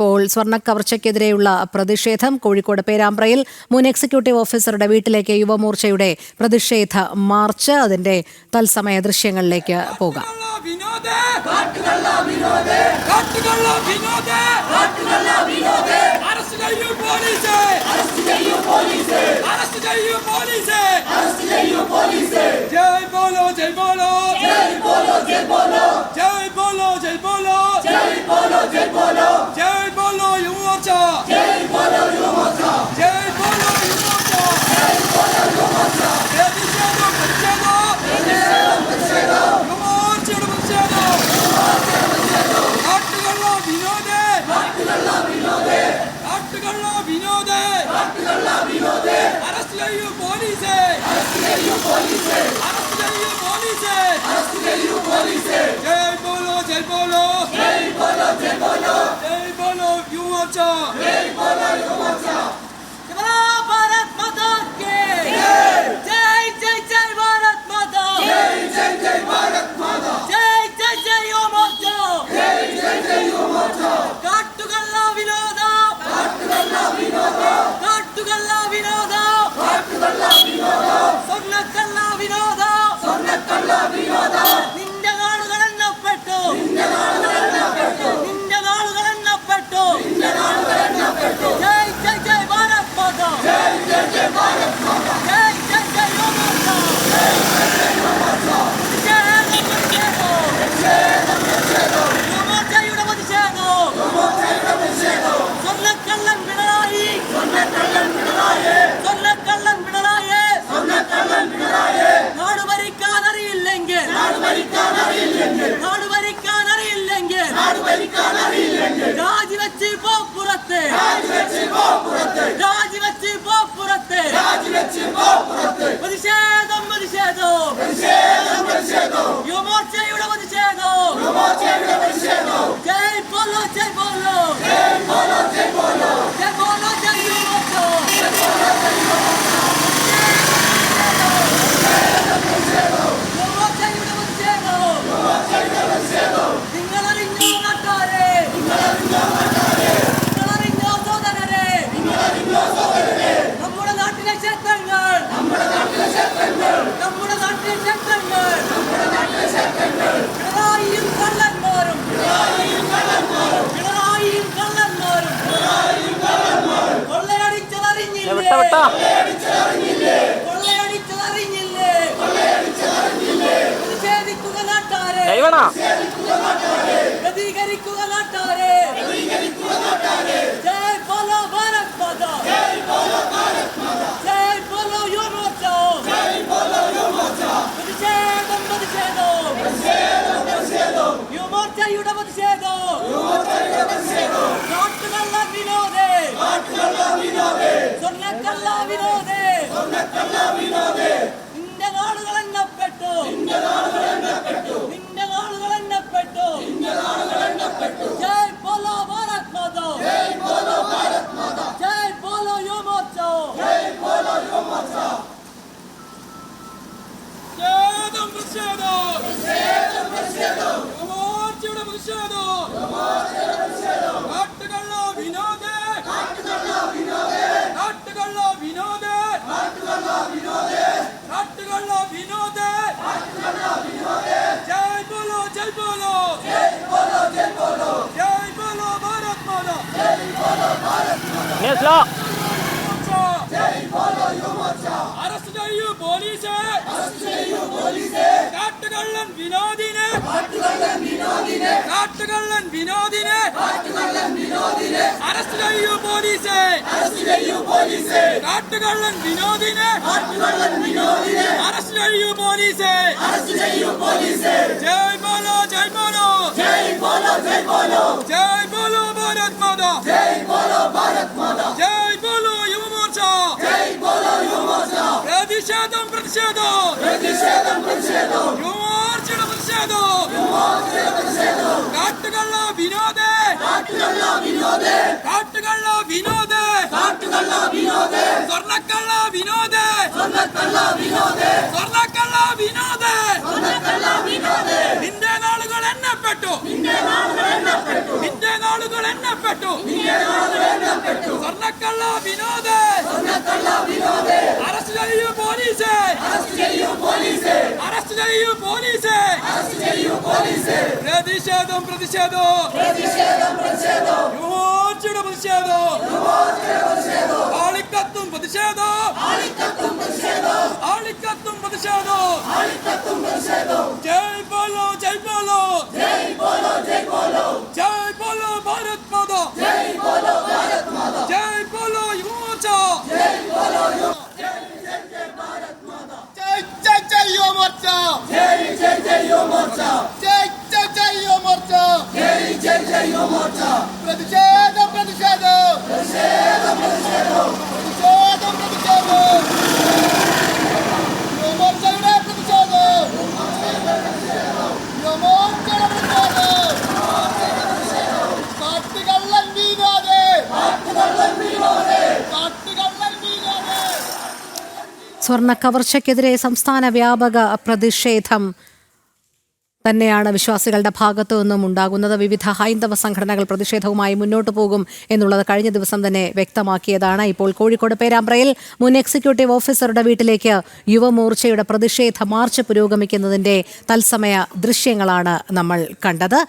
ഇപ്പോൾ സ്വർണ്ണക്കവർച്ചയ്ക്കെതിരെയുള്ള പ്രതിഷേധം കോഴിക്കോട് പേരാമ്പ്രയിൽ മുൻ എക്സിക്യൂട്ടീവ് ഓഫീസറുടെ വീട്ടിലേക്ക് യുവമോർച്ചയുടെ പ്രതിഷേധ മാർച്ച്. അതിന്റെ തത്സമയ ദൃശ്യങ്ങളിലേക്ക് പോകാം. जय बोलो जय बोलो जय बोलो जय बोलो जय बोलो जय बोलो जय बोलो जय बोलो जय बोलो युवमोर्चा जय बोलो युवमोर्चा जय बोलो युवमोर्चा जय बोलो युवमोर्चा भारत माता की जय जय जय भारत माता जय जय जय भारत माता जय जय जय युवमोर्चा जय जय जय युवमोर्चा काट्टुगल्ल विनोद काट्टुगल्ल विनोद काट्टुगल्ल विनोद काट्टुगल्ल विनोद स्वर्णकल्ल विनोद स्वर्णकल्ल विनोद निंदे नाडुगळन्नपेट्टु निंदे नाडुगळन्नपेट्टु निंदे नाडुगळन्नपेट्टु निंदे नाडुगळन्नपेट्टु जय जय जय भारत माता जय जय जय भारत माता जय जय जय युवमोर्चा जय जय जय युवमोर्चा युवमोर्चाയുടെ പ്രതിഷേധം സ്വർണ്ണക്കള്ളൻ പിണറായി സ്വർണ്ണക്കള്ളൻ പിണറായി സ്വർണ്ണക്കള്ളൻ പിണറായി സ്വർണ്ണക്കള്ളൻ പിണറായി നാട് ഭരിക്കാൻ അറിയില്ലെങ്കിൽ നാട് ഭരിക്കാൻ അറിയില്ലെങ്കിൽ നാട് ഭരിക്കാൻ അറിയില്ലെങ്കിൽ നാട് ഭരിക്കാൻ അറിയില്ലെങ്കിൽ രാജിവെച്ച് പോ പുറത്ത് രാജിവെച്ച് പോ പുറത്ത് രാജിവെച്ച് പോ പുറത്ത് രാജിവെച്ച് പോ പുറത്ത് പ്രതിഷേധം പ്രതിഷേധം പ്രതിഷേധം പ്രതിഷേധം യുവമോർച്ചയുടെ പ്രതിഷേധം യുവമോർച്ചയുടെ പ്രതിഷേധം ജയ് ബോലോ ജയ് ബോലോ ജയ് ബോലോ ജയ് ബോലോ ജയ് ബോലോ ജയ് യുവമോർച്ച ജയ് ബോലോ ജയ് യുവമോർച്ച യുവമോർച്ചയുടെ പ്രതിഷേധം യുവമോർച്ചയുടെ പ്രതിഷേധം നിങ്ങളറിഞ്ഞോ നാട്ടാരെ നിങ്ങളറിഞ്ഞോ നാട്ടാരെ നിങ്ങളറിഞ്ഞോ സഹോദരരെ നിങ്ങളറിഞ്ഞോ സഹോദരരെ നമ്മുടെ നാട്ടിലെ ക്ഷേത്രങ്ങൾ നമ്മുടെ നാട്ടിലെ ക്ഷേത്രങ്ങൾ നമ്മുടെ നാട്ടിലെ ക്ഷേത്രങ്ങൾ നമ്മുടെ നാട്ടിലെ ക്ഷേത്രങ്ങൾ പിണറായിയും കള്ളന്മാരും പിണറായിയും കള്ളന്മാരും പിണറായിയും കള്ളന്മാരും പിണറായിയും കള്ളന്മാരും കൊള്ളയടിച്ചതറിഞ്ഞില്ലേ കൊള്ളയടിച്ചതറിഞ്ഞില്ലേ കൊള്ളയടിച്ചതറിഞ്ഞില്ലേ കൊള്ളയടിച്ചതറിഞ്ഞില്ലേ പ്രതിഷേധിക്കുക നാട്ടാരെ പ്രതിഷേധിക്കുക നാട്ടാരെ പ്രതികരിക്കുക നാട്ടാരെ പ്രതികരിക്കുക നാട്ടാരെ ജയ് ബോലോ ഭാരത് മാതാ ജയ് ബോലോ ഭാരത് മാതാ ജയ് ബോലോ യുവമോർച്ച ജയ് ബോലോ യുവമോർച്ച പ്രതിഷേധം പ്രതിഷേധം പ്രതിഷേധം പ്രതിഷേധം യുവമോർച്ചയുടെ പ്രതിഷേധം യുവമോർച്ചയുടെ പ്രതിഷേധം കാട്ടുകള്ള വിനോദേ കാട്ടുകള്ള വിനോദേ സ്വർണ്ണക്കള്ള വിനോദേ സ്വർണ്ണക്കള്ള വിനോദേ നിന്റെ നാടുകൾ എണ്ണപ്പെട്ടു നിന്റെ നാടുകൾ എണ്ണപ്പെട്ടു നിന്റെ നാടുകൾ എണ്ണപ്പെട്ടു നിന്റെ നാടുകൾ എണ്ണപ്പെട്ടു ജയ് ബോലോ ഭാരത് മാതാ ജയ് ബോലോ ഭാരത് മാതാ ജയ് ബോലോ യുവമോർച്ച ജയ് ബോലോ യുവമോർച്ച പ്രതിഷേധം പ്രതിഷേധം പ്രതിഷേധം പ്രതിഷേധം യുവമോർച്ചയുടെ പ്രതിഷേധം യുവമോർച്ചയുടെ പ്രതിഷേധം കാട്ടുകള്ള വിനോദേ കാട്ടുകള്ള വിനോദേ കാട്ടുകള്ള വിനോദേ കാട്ടുകള്ള വിനോദേ കാട്ടുകള്ള വിനോദേ കാട്ടുകള്ള വിനോദേ ജയ് ബോലോ ജയ് ബോലോ ജയ് ബോലോ ജയ് ബോലോ ജയ് ബോലോ ഭാരത് മാതാ ജയ് ബോലോ ഭാരത് മാതാ ജയ് ബോലോ യുവമോർച്ച അറസ്റ്റ് ചെയ്യൂ പോലീസേ അറസ്റ്റ് ചെയ്യൂ പോലീസേ കാട്ടുകള്ളൻ വിനോദിനെ കാട്ടുകള്ളൻ വിനോദിനെ കാട്ടുകള്ളൻ വിനോദിനെ കാട്ടുകള്ളൻ വിനോദിനെ അറസ്റ്റ് ചെയ്യൂ പോലീസേ അറസ്റ്റ് ചെയ്യൂ പോലീസേ കാട്ടുകള്ളൻ വിനോദിനെ കാട്ടുകള്ളൻ വിനോദിനെ അറസ്റ്റ് ചെയ്യൂ പോലീസേ അറസ്റ്റ് ചെയ്യൂ പോലീസേ ജയ് ബോലോ ജയ് ബോലോ ജയ് ബോലോ ജയ് ബോലോ ജയ് ബോലോ ഭാരത് മാതാ ജയ് ബോലോ ഭാരത് മാതാ ജയ് ബോലോ യുവമോർച്ച ജയ് ബോലോ യുവമോർച്ച പ്രതിഷേധം പ്രതിഷേധം പ്രതിഷേധം പ്രതിഷേധം യുവമോർച്ചയുടെ പ്രതിഷേധം യുവമോർച്ചയുടെ പ്രതിഷേധം കാട്ടുകള്ള വിനോദേ കാട്ടുകള്ള വിനോദേ കാട്ടുകള്ള വിനോദേ കാട്ടുകള്ള വിനോദേ സ്വർണ്ണക്കള്ള വിനോദേ സ്വർണ്ണക്കള്ള വിനോദേ സ്വർണ്ണക്കള്ള വിനോദേ സ്വർണ്ണക്കള്ള വിനോദേ നിന്റെ നാളുകൾ എണ്ണപ്പെട്ടു നിന്റെ നാളുകൾ എണ്ണപ്പെട്ടു നിന്റെ നാളുകൾ എണ്ണപ്പെട്ടു. സ്വർണ്ണക്കള്ള വിനോദ് അറസ്റ്റ് ചെയ്യൂ പോലീസ്, അറസ്റ്റ് ചെയ്യൂ പോലീസ്. പ്രതിഷേധം യുവമോർച്ചയുടെ പ്രതിഷേധം, ആളിക്കത്തും പ്രതിഷേധം, ആളിക്കത്തും പ്രതിഷേധം. ജയ് ബോലോ ജയ് ബോലോ ജയ് ബോലോ ഭാരത് മാതാ, ജയ് ബോലോ യുവമോർച്ച, ജയ് ജയ് യുവമോർച്ച, ജയ് യുവമോർച്ച, ജയ് യുവമോർച്ച. പ്രതിഷേധം യുവമോർച്ചയുടെ പ്രതിഷേധം, യുവമോർച്ചയുടെ പ്രതിഷേധം. കാട്ടുകള്ളൻ വിനോദ്. സ്വർണ്ണ കവർച്ചയ്ക്കെതിരെ സംസ്ഥാന വ്യാപക പ്രതിഷേധം തന്നെയാണ് വിശ്വാസികളുടെ ഭാഗത്തു നിന്നും ഉണ്ടാകുന്നത്. വിവിധ ഹൈന്ദവ സംഘടനകൾ പ്രതിഷേധവുമായി മുന്നോട്ടു പോകും എന്നുള്ളത് കഴിഞ്ഞ ദിവസം തന്നെ വ്യക്തമാക്കിയതാണ്. ഇപ്പോൾ കോഴിക്കോട് പേരാമ്പ്രയിൽ മുൻ എക്സിക്യൂട്ടീവ് ഓഫീസറുടെ വീട്ടിലേക്ക് യുവമോർച്ചയുടെ പ്രതിഷേധ മാർച്ച് പുരോഗമിക്കുന്നതിന്റെ തത്സമയ ദൃശ്യങ്ങളാണ് നമ്മൾ കണ്ടത്.